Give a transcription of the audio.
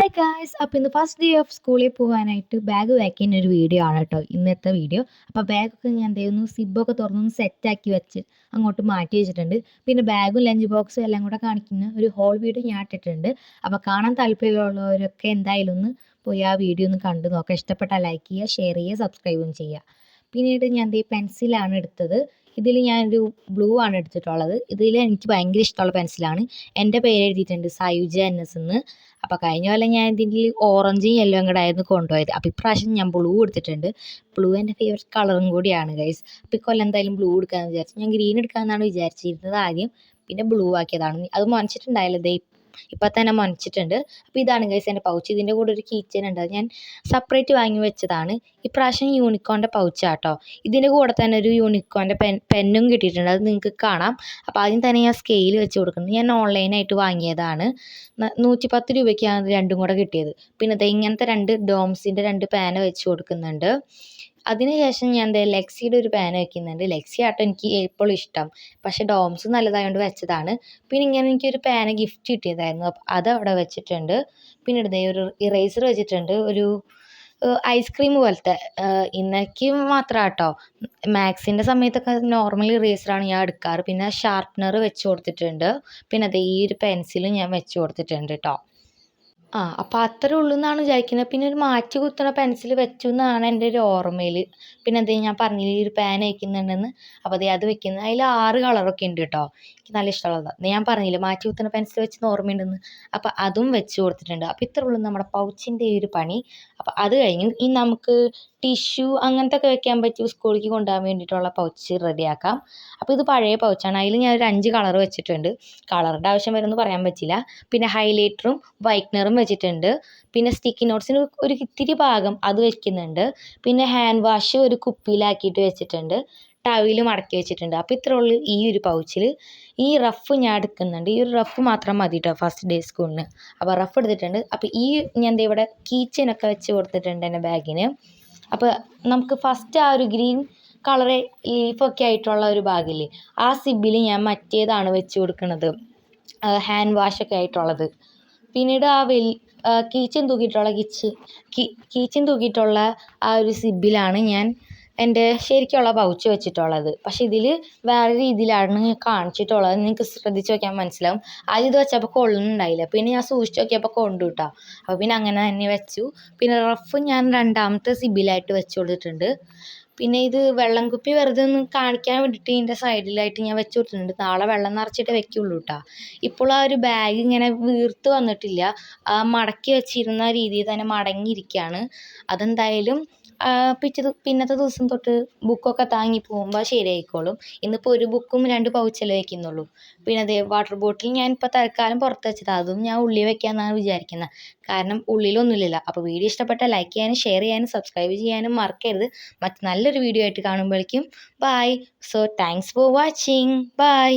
Hi guys, അപ്പോൾ ഇന്ന് first day of സ്കൂളിൽ പോകാനായിട്ട് ബാഗ് പാക്ക് ചെയ്യുന്ന ഒരു വീഡിയോ ആണ് കേട്ടോ ഇന്നത്തെ വീഡിയോ. അപ്പോൾ ബാഗൊക്കെ ഞാൻ എന്ത് ചെയ്യുന്നു, സിബൊക്കെ തുറന്നൊന്ന് സെറ്റാക്കി വെച്ച് അങ്ങോട്ട് മാറ്റി വെച്ചിട്ടുണ്ട്. പിന്നെ ബാഗും ലഞ്ച് ബോക്സും എല്ലാം കൂടെ കാണിക്കുന്ന ഒരു ഹോൾ വീഡിയോ ഞാൻ ഇട്ടിട്ടുണ്ട്. അപ്പോൾ കാണാൻ താല്പര്യമുള്ളവരൊക്കെ എന്തായാലും ഒന്ന് പോയി ആ വീഡിയോ ഒന്ന് കണ്ടു നോക്കുക. ഇഷ്ടപ്പെട്ടാൽ ലൈക്ക് ചെയ്യുക, ഷെയർ ചെയ്യുക, സബ്സ്ക്രൈബും ചെയ്യുക. പിന്നീട് ഞാൻ ഈ പെൻസിലാണ് എടുത്തത്. ഇതിൽ ഞാനൊരു ബ്ലൂ ആണ് എടുത്തിട്ടുള്ളത്. ഇതിൽ എനിക്ക് ഭയങ്കര ഇഷ്ടമുള്ള പെൻസിലാണ്. എൻ്റെ പേര് എഴുതിയിട്ടുണ്ട് സയുജ NS എന്ന്. അപ്പോൾ കഴിഞ്ഞ കൊല്ലം ഞാൻ ഇതിൽ ഓറഞ്ചും യെല്ലോയും കൂടെ ആയിരുന്നു കൊണ്ടുപോയത്. അപ്പോൾ ഇപ്രാവശ്യം ഞാൻ ബ്ലൂ എടുത്തിട്ടുണ്ട്. ബ്ലൂ എൻ്റെ ഫേവറേറ്റ് കളറും കൂടിയാണ് ഗൈസ്. അപ്പോൾ ഇക്കൊല്ലം എന്തായാലും ബ്ലൂ എടുക്കാമെന്ന് വിചാരിച്ചു. ഞാൻ ഗ്രീൻ എടുക്കാമെന്നാണ് വിചാരിച്ചിരുന്നത് ആദ്യം. പിന്നെ ബ്ലൂ ആക്കിയതാണ്. അത് മനസ്സിട്ടുണ്ടായില്ല, ദേ ഇപ്പം തന്നെ മനസ്സിട്ടുണ്ട്. അപ്പോൾ ഇതാണ് ഗൈസ് എൻ്റെ പൗച്ച്. ഇതിൻ്റെ കൂടെ ഒരു കീച്ചൻ ഉണ്ട്, അത് ഞാൻ സെപ്പറേറ്റ് വാങ്ങി വെച്ചതാണ്. ഇപ്രാവശ്യം യൂണിക്കോണിൻ്റെ പൗച്ചാട്ടോ. ഇതിൻ്റെ കൂടെ തന്നെ ഒരു യൂണിക്കോണിൻ്റെ പെന്നും കിട്ടിയിട്ടുണ്ട്, അത് നിങ്ങൾക്ക് കാണാം. അപ്പോൾ ആദ്യം തന്നെ ഞാൻ സ്കെയിൽ വെച്ച് കൊടുക്കുന്നത് ഞാൻ ഓൺലൈനായിട്ട് വാങ്ങിയതാണ്. 110 രൂപയ്ക്കാണ് രണ്ടും കൂടെ കിട്ടിയത്. പിന്നെ അത് ഇങ്ങനത്തെ 2 ഡോംസിൻ്റെ 2 പേന വെച്ച് കൊടുക്കുന്നുണ്ട്. അതിനുശേഷം ഞാൻ എന്താ ലെക്സിയുടെ ഒരു പേന വയ്ക്കുന്നുണ്ട്. ലെക്സി ആട്ടോ എനിക്ക് എപ്പോഴും ഇഷ്ടം, പക്ഷേ ഡോംസ് നല്ലതായതുകൊണ്ട് വെച്ചതാണ്. പിന്നെ ഇങ്ങനെ എനിക്കൊരു പേന ഗിഫ്റ്റ് കിട്ടിയതായിരുന്നു, അപ്പോൾ അത് അവിടെ വെച്ചിട്ടുണ്ട്. പിന്നെ ഇതേ ഒരു ഇറേസർ വെച്ചിട്ടുണ്ട്, ഒരു ഐസ്ക്രീം പോലത്തെ. ഇന്നേക്ക് മാത്രം കേട്ടോ, മാത്സിൻ്റെ സമയത്തൊക്കെ നോർമൽ ഇറേസറാണ് ഞാൻ എടുക്കാറ്. പിന്നെ ഷാർപ്പ്നർ വെച്ച് കൊടുത്തിട്ടുണ്ട്. പിന്നെ അതേ ഈ ഒരു പെൻസിലും ഞാൻ വെച്ച് കൊടുത്തിട്ടുണ്ട് കേട്ടോ. അപ്പോൾ അത്രേ ഉള്ളൂ എന്നാണ് വിചാരിക്കുന്നത്. പിന്നെ ഒരു മാറ്റി കുത്തണ പെൻസിൽ വെച്ചു എന്നാണ് എൻ്റെ ഒരു ഓർമ്മയിൽ. പിന്നെ അതേ ഞാൻ പറഞ്ഞില്ലേ ഈ ഒരു പേന വയ്ക്കുന്നുണ്ടെന്ന്, അപ്പോൾ അതേ അത് വെക്കുന്നത്. അതിൽ 6 കളറൊക്കെ ഉണ്ട് കേട്ടോ, എനിക്ക് നല്ല ഇഷ്ടമുള്ളതാണ്. ഞാൻ പറഞ്ഞില്ലേ മാറ്റി കുത്തണ പെൻസിൽ വെച്ച് ഓർമ്മയുണ്ടെന്ന്, അപ്പോൾ അതും വെച്ച് കൊടുത്തിട്ടുണ്ട്. അപ്പോൾ ഇത്രേ ഉള്ളൂ നമ്മുടെ പൗച്ചിൻ്റെ ഈ ഒരു പണി. അപ്പോൾ അത് കഴിഞ്ഞു. ഇനി നമുക്ക് ടിഷ്യൂ അങ്ങനത്തെ ഒക്കെ വെക്കാൻ പറ്റി സ്കൂളിലേക്ക് കൊണ്ടുപോകാൻ വേണ്ടിയിട്ടുള്ള പൗച്ച് റെഡിയാക്കാം. അപ്പോൾ ഇത് പഴയ പൗച്ചാണ്. അതിൽ ഞാൻ ഒരു 5 കളർ വെച്ചിട്ടുണ്ട്. കളറിൻ്റെ ആവശ്യം വരുമെന്ന് പറയാൻ പറ്റില്ല. പിന്നെ ഹൈലൈറ്ററും വൈറ്റ്നറും വെച്ചിട്ടുണ്ട്. പിന്നെ സ്റ്റിക്കി നോട്ട്സിന് ഒരു ഇത്തിരി ഭാഗം അത് വെക്കുന്നുണ്ട്. പിന്നെ ഹാൻഡ് വാഷ് ഒരു കുപ്പിയിലാക്കിയിട്ട് വെച്ചിട്ടുണ്ട്. ടവൽ മടക്കി വെച്ചിട്ടുണ്ട്. അപ്പോൾ ഇത്രേ ഉള്ളൂ ഈ ഒരു പൗച്ചിൽ. ഈ റഫ് ഞാൻ എടുക്കുന്നുണ്ട്. ഈ ഒരു റഫ് മാത്രം മതി കേട്ടോ ഫസ്റ്റ് ഡേ സ്കൂളിന്. അപ്പോൾ റഫ് എടുത്തിട്ടുണ്ട്. അപ്പോൾ ഈ ഞാൻ ദേ ഇവിടെ കീച്ചനൊക്കെ വെച്ച് കൊടുത്തിട്ടുണ്ട് എൻ്റെ ബാഗിന്. അപ്പോൾ നമുക്ക് ഫസ്റ്റ് ആ ഒരു ഗ്രീൻ കളറ് ലീഫൊക്കെ ആയിട്ടുള്ള ഒരു ബാഗില്ലേ, ആ സിബിൽ ഞാൻ മറ്റേതാണ് വെച്ച് കൊടുക്കുന്നത്, ഹാൻഡ് വാഷൊക്കെ ആയിട്ടുള്ളത്. പിന്നീട് ആ കീച്ചൻ തൂക്കിയിട്ടുള്ള ആ ഒരു സിബിലാണ് ഞാൻ എൻ്റെ ശരിക്കുള്ള പൗച്ച് വെച്ചിട്ടുള്ളത്. പക്ഷേ ഇതിൽ വേറെ രീതിയിലാണ് കാണിച്ചിട്ടുള്ളത്, നിങ്ങൾക്ക് ശ്രദ്ധിച്ച് നോക്കിയാൽ മനസ്സിലാവും. ആദ്യം ഇത് വെച്ചപ്പോൾ കൊള്ളുന്നുണ്ടായില്ല, പിന്നെ ഞാൻ സൂക്ഷിച്ച് നോക്കിയപ്പോൾ കൊണ്ടു കേട്ടോ. അപ്പോൾ പിന്നെ അങ്ങനെ തന്നെ വെച്ചു. പിന്നെ റഫ് ഞാൻ 2ാമത്തെ സിബിലായിട്ട് വെച്ച് കൊടുത്തിട്ടുണ്ട്. പിന്നെ ഇത് വെള്ളം കുപ്പി വെറുതെ ഒന്ന് കാണിക്കാൻ വേണ്ടിയിട്ട് ഇതിൻ്റെ സൈഡിലായിട്ട് ഞാൻ വെച്ച് കൊടുത്തിട്ടുണ്ട്. നാളെ വെള്ളം നിറച്ചിട്ട് വെക്കുള്ളൂ കേട്ടോ. ഇപ്പോൾ ആ ഒരു ബാഗ് ഇങ്ങനെ വീർത്ത് വന്നിട്ടില്ല, ആ മടക്കി വെച്ചിരുന്ന രീതിയിൽ തന്നെ മടങ്ങിയിരിക്കുകയാണ്. അതെന്തായാലും പിന്നത്തെ ദിവസം തൊട്ട് ബുക്കൊക്കെ താങ്ങി പോകുമ്പോൾ ശരിയായിക്കോളും. ഇന്നിപ്പോൾ ഒരു ബുക്കും 2 പൗച്ചല്ലേ വയ്ക്കുന്നുള്ളൂ. പിന്നെ അതേ വാട്ടർ ബോട്ടിൽ ഞാൻ ഇപ്പോൾ തൽക്കാലം പുറത്ത് വെച്ചത്, അതും ഞാൻ ഉള്ളിൽ വെക്കാമെന്നാണ് വിചാരിക്കുന്നത്, കാരണം ഉള്ളിലൊന്നുമില്ല. അപ്പോൾ വീഡിയോ ഇഷ്ടപ്പെട്ടാൽ ലൈക്ക് ചെയ്യാനും ഷെയർ ചെയ്യാനും സബ്സ്ക്രൈബ് ചെയ്യാനും മറക്കരുത്. മറ്റ് നല്ലൊരു വീഡിയോ ആയിട്ട് കാണുമ്പോഴേക്കും bye. So thanks for watching. By.